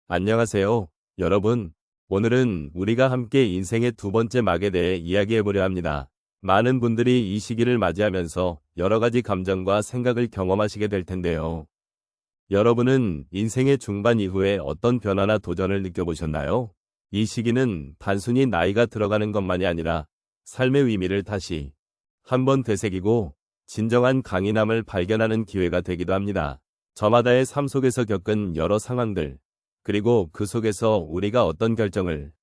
안녕하세요, 여러분. 오늘은 우리가 함께 인생의 두 번째 막에 대해 이야기해보려 합니다. 많은 분들이 이 시기를 맞이하면서 여러 가지 감정과 생각을 경험하시게 될 텐데요. 여러분은 인생의 중반 이후에 어떤 변화나 도전을 느껴보셨나요? 이 시기는 단순히 나이가 들어가는 것만이 아니라 삶의 의미를 다시 한번 되새기고 진정한 강인함을 발견하는 기회가 되기도 합니다. 저마다의 삶 속에서 겪은 여러 상황들, 그리고 그 속에서 우리가 어떤 결정을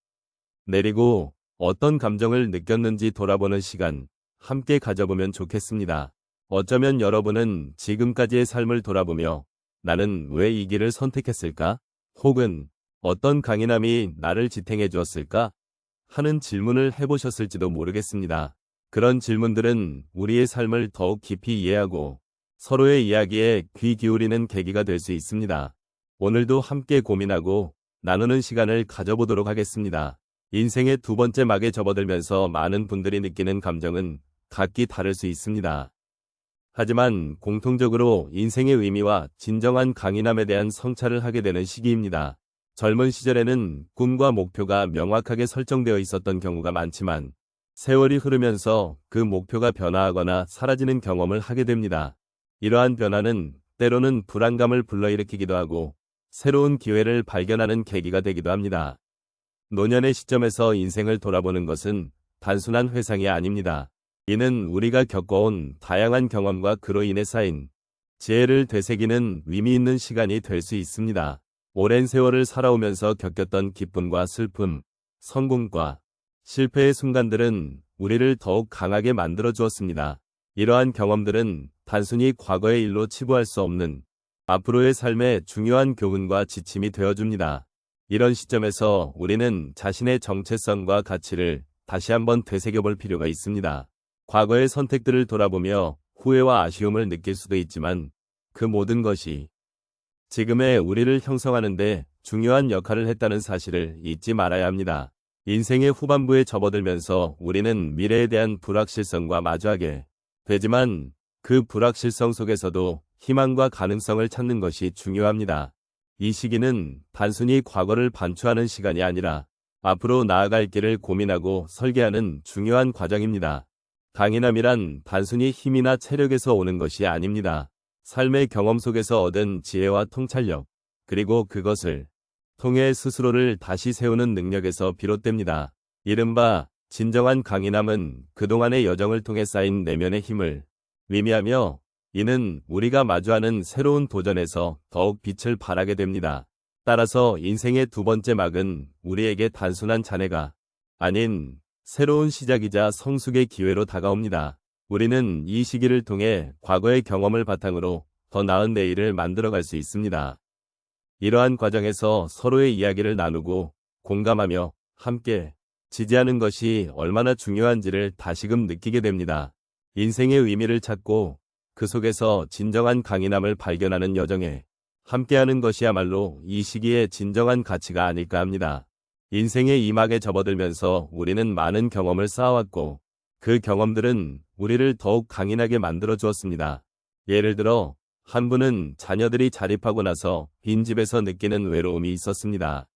내리고 어떤 감정을 느꼈는지 돌아보는 시간 함께 가져보면 좋겠습니다. 어쩌면 여러분은 지금까지의 삶을 돌아보며 나는 왜 이 길을 선택했을까? 혹은 어떤 강인함이 나를 지탱해 주었을까? 하는 질문을 해보셨을지도 모르겠습니다. 그런 질문들은 우리의 삶을 더욱 깊이 이해하고 서로의 이야기에 귀 기울이는 계기가 될 수 있습니다. 오늘도 함께 고민하고 나누는 시간을 가져보도록 하겠습니다. 인생의 두 번째 막에 접어들면서 많은 분들이 느끼는 감정은 각기 다를 수 있습니다. 하지만 공통적으로 인생의 의미와 진정한 강인함에 대한 성찰을 하게 되는 시기입니다. 젊은 시절에는 꿈과 목표가 명확하게 설정되어 있었던 경우가 많지만 세월이 흐르면서 그 목표가 변화하거나 사라지는 경험을 하게 됩니다. 이러한 변화는 때로는 불안감을 불러일으키기도 하고 새로운 기회를 발견하는 계기가 되기도 합니다. 노년의 시점에서 인생을 돌아보는 것은 단순한 회상이 아닙니다. 이는 우리가 겪어온 다양한 경험과 그로 인해 쌓인 지혜를 되새기는 의미 있는 시간이 될 수 있습니다. 오랜 세월을 살아오면서 겪었던 기쁨과 슬픔, 성공과 실패의 순간들은 우리를 더욱 강하게 만들어 주었습니다. 이러한 경험들은 단순히 과거의 일로 치부할 수 없는 앞으로의 삶의 중요한 교훈과 지침이 되어줍니다. 이런 시점에서 우리는 자신의 정체성과 가치를 다시 한번 되새겨볼 필요가 있습니다. 과거의 선택들을 돌아보며 후회와 아쉬움을 느낄 수도 있지만 그 모든 것이 지금의 우리를 형성하는 데 중요한 역할을 했다는 사실을 잊지 말아야 합니다. 인생의 후반부에 접어들면서 우리는 미래에 대한 불확실성과 마주하게 되지만 그 불확실성 속에서도 희망과 가능성을 찾는 것이 중요합니다. 이 시기는 단순히 과거를 반추하는 시간이 아니라 앞으로 나아갈 길을 고민하고 설계하는 중요한 과정입니다. 강인함이란 단순히 힘이나 체력에서 오는 것이 아닙니다. 삶의 경험 속에서 얻은 지혜와 통찰력, 그리고 그것을 통해 스스로를 다시 세우는 능력에서 비롯됩니다. 이른바 진정한 강인함은 그동안의 여정을 통해 쌓인 내면의 힘을 의미하며 이는 우리가 마주하는 새로운 도전에서 더욱 빛을 발하게 됩니다. 따라서 인생의 두 번째 막은 우리에게 단순한 잔해가 아닌 새로운 시작이자 성숙의 기회로 다가옵니다. 우리는 이 시기를 통해 과거의 경험을 바탕으로 더 나은 내일을 만들어갈 수 있습니다. 이러한 과정에서 서로의 이야기를 나누고 공감하며 함께 지지하는 것이 얼마나 중요한지를 다시금 느끼게 됩니다. 인생의 의미를 찾고 그 속에서 진정한 강인함을 발견하는 여정에 함께하는 것이야말로 이 시기의 진정한 가치가 아닐까 합니다. 인생의 이막에 접어들면서 우리는 많은 경험을 쌓아왔고 그 경험들은 우리를 더욱 강인하게 만들어 주었습니다. 예를 들어 한 분은 자녀들이 자립하고 나서 빈집에서 느끼는 외로움이 있었습니다.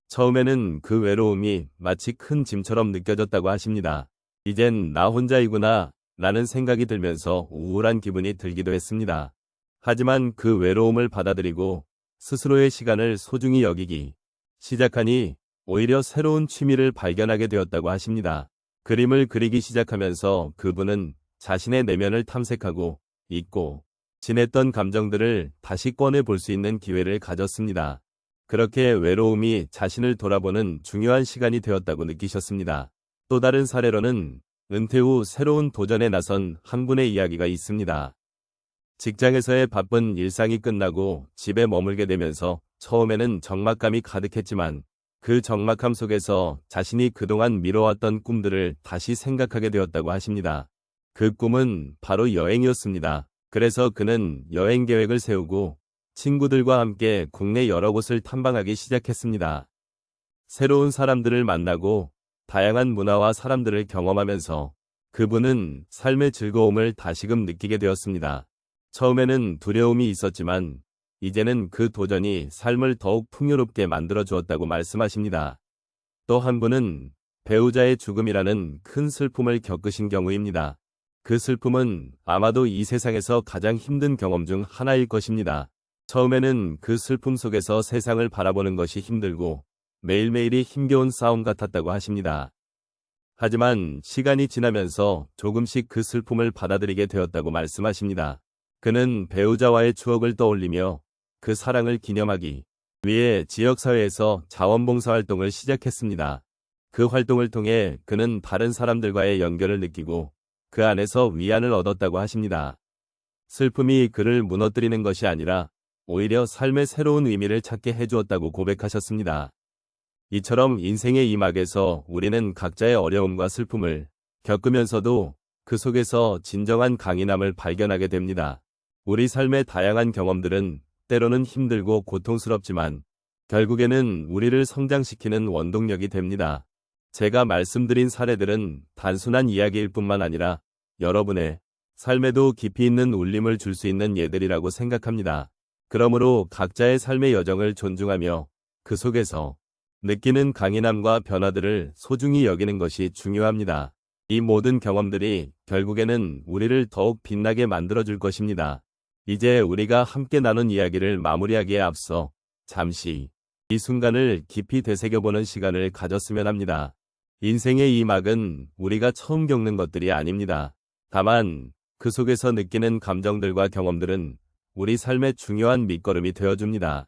처음에는 그 외로움이 마치 큰 짐처럼 느껴졌다고 하십니다. 이젠 나 혼자이구나 라는 생각이 들면서 우울한 기분이 들기도 했습니다. 하지만 그 외로움을 받아들이고 스스로의 시간을 소중히 여기기 시작하니 오히려 새로운 취미를 발견하게 되었다고 하십니다. 그림을 그리기 시작하면서 그분은 자신의 내면을 탐색하고 잊고 지냈던 감정들을 다시 꺼내 볼 수 있는 기회를 가졌습니다. 그렇게 외로움이 자신을 돌아보는 중요한 시간이 되었다고 느끼셨습니다. 또 다른 사례로는 은퇴 후 새로운 도전에 나선 한 분의 이야기가 있습니다. 직장에서의 바쁜 일상이 끝나고 집에 머물게 되면서 처음에는 적막감이 가득했지만 그 적막함 속에서 자신이 그동안 미뤄왔던 꿈들을 다시 생각하게 되었다고 하십니다. 그 꿈은 바로 여행이었습니다. 그래서 그는 여행 계획을 세우고 친구들과 함께 국내 여러 곳을 탐방하기 시작했습니다. 새로운 사람들을 만나고 다양한 문화와 사람들을 경험하면서 그분은 삶의 즐거움을 다시금 느끼게 되었습니다. 처음에는 두려움이 있었지만 이제는 그 도전이 삶을 더욱 풍요롭게 만들어 주었다고 말씀하십니다. 또 한 분은 배우자의 죽음이라는 큰 슬픔을 겪으신 경우입니다. 그 슬픔은 아마도 이 세상에서 가장 힘든 경험 중 하나일 것입니다. 처음에는 그 슬픔 속에서 세상을 바라보는 것이 힘들고 매일매일이 힘겨운 싸움 같았다고 하십니다. 하지만 시간이 지나면서 조금씩 그 슬픔을 받아들이게 되었다고 말씀하십니다. 그는 배우자와의 추억을 떠올리며 그 사랑을 기념하기 위해 지역사회에서 자원봉사활동을 시작했습니다. 그 활동을 통해 그는 다른 사람들과의 연결을 느끼고 그 안에서 위안을 얻었다고 하십니다. 슬픔이 그를 무너뜨리는 것이 아니라 오히려 삶의 새로운 의미를 찾게 해주었다고 고백하셨습니다. 이처럼 인생의 이 막에서 우리는 각자의 어려움과 슬픔을 겪으면서도 그 속에서 진정한 강인함을 발견하게 됩니다. 우리 삶의 다양한 경험들은 때로는 힘들고 고통스럽지만 결국에는 우리를 성장시키는 원동력이 됩니다. 제가 말씀드린 사례들은 단순한 이야기일 뿐만 아니라 여러분의 삶에도 깊이 있는 울림을 줄 수 있는 예들이라고 생각합니다. 그러므로 각자의 삶의 여정을 존중하며 그 속에서 느끼는 강인함과 변화들을 소중히 여기는 것이 중요합니다. 이 모든 경험들이 결국에는 우리를 더욱 빛나게 만들어줄 것입니다. 이제 우리가 함께 나눈 이야기를 마무리하기에 앞서 잠시 이 순간을 깊이 되새겨보는 시간을 가졌으면 합니다. 인생의 이 막은 우리가 처음 겪는 것들이 아닙니다. 다만 그 속에서 느끼는 감정들과 경험들은 우리 삶의 중요한 밑거름이 되어줍니다.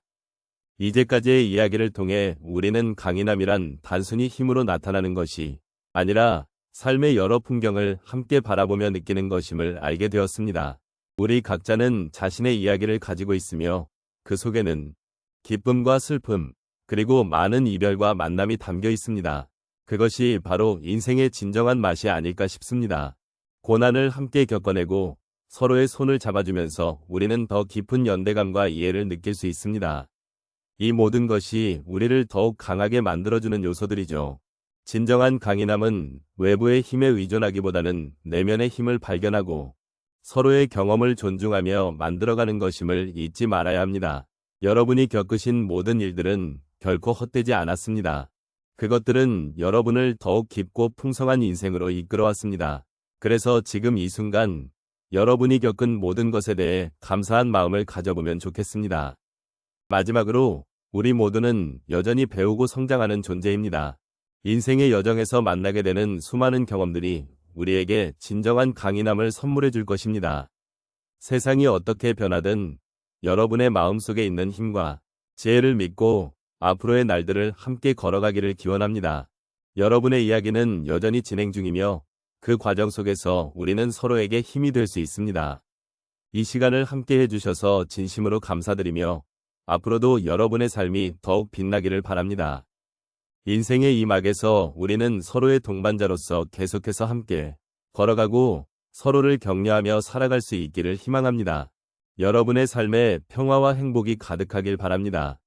이제까지의 이야기를 통해 우리는 강인함이란 단순히 힘으로 나타나는 것이 아니라 삶의 여러 풍경을 함께 바라보며 느끼는 것임을 알게 되었습니다. 우리 각자는 자신의 이야기를 가지고 있으며 그 속에는 기쁨과 슬픔, 그리고 많은 이별과 만남이 담겨 있습니다. 그것이 바로 인생의 진정한 맛이 아닐까 싶습니다. 고난을 함께 겪어내고 서로의 손을 잡아주면서 우리는 더 깊은 연대감과 이해를 느낄 수 있습니다. 이 모든 것이 우리를 더욱 강하게 만들어주는 요소들이죠. 진정한 강인함은 외부의 힘에 의존하기보다는 내면의 힘을 발견하고 서로의 경험을 존중하며 만들어가는 것임을 잊지 말아야 합니다. 여러분이 겪으신 모든 일들은 결코 헛되지 않았습니다. 그것들은 여러분을 더욱 깊고 풍성한 인생으로 이끌어왔습니다. 그래서 지금 이 순간 여러분이 겪은 모든 것에 대해 감사한 마음을 가져보면 좋겠습니다. 마지막으로 우리 모두는 여전히 배우고 성장하는 존재입니다. 인생의 여정에서 만나게 되는 수많은 경험들이 우리에게 진정한 강인함을 선물해 줄 것입니다. 세상이 어떻게 변하든 여러분의 마음속에 있는 힘과 지혜를 믿고 앞으로의 날들을 함께 걸어가기를 기원합니다. 여러분의 이야기는 여전히 진행 중이며 그 과정 속에서 우리는 서로에게 힘이 될 수 있습니다. 이 시간을 함께 해주셔서 진심으로 감사드리며 앞으로도 여러분의 삶이 더욱 빛나기를 바랍니다. 인생의 이 막에서 우리는 서로의 동반자로서 계속해서 함께 걸어가고 서로를 격려하며 살아갈 수 있기를 희망합니다. 여러분의 삶에 평화와 행복이 가득하길 바랍니다.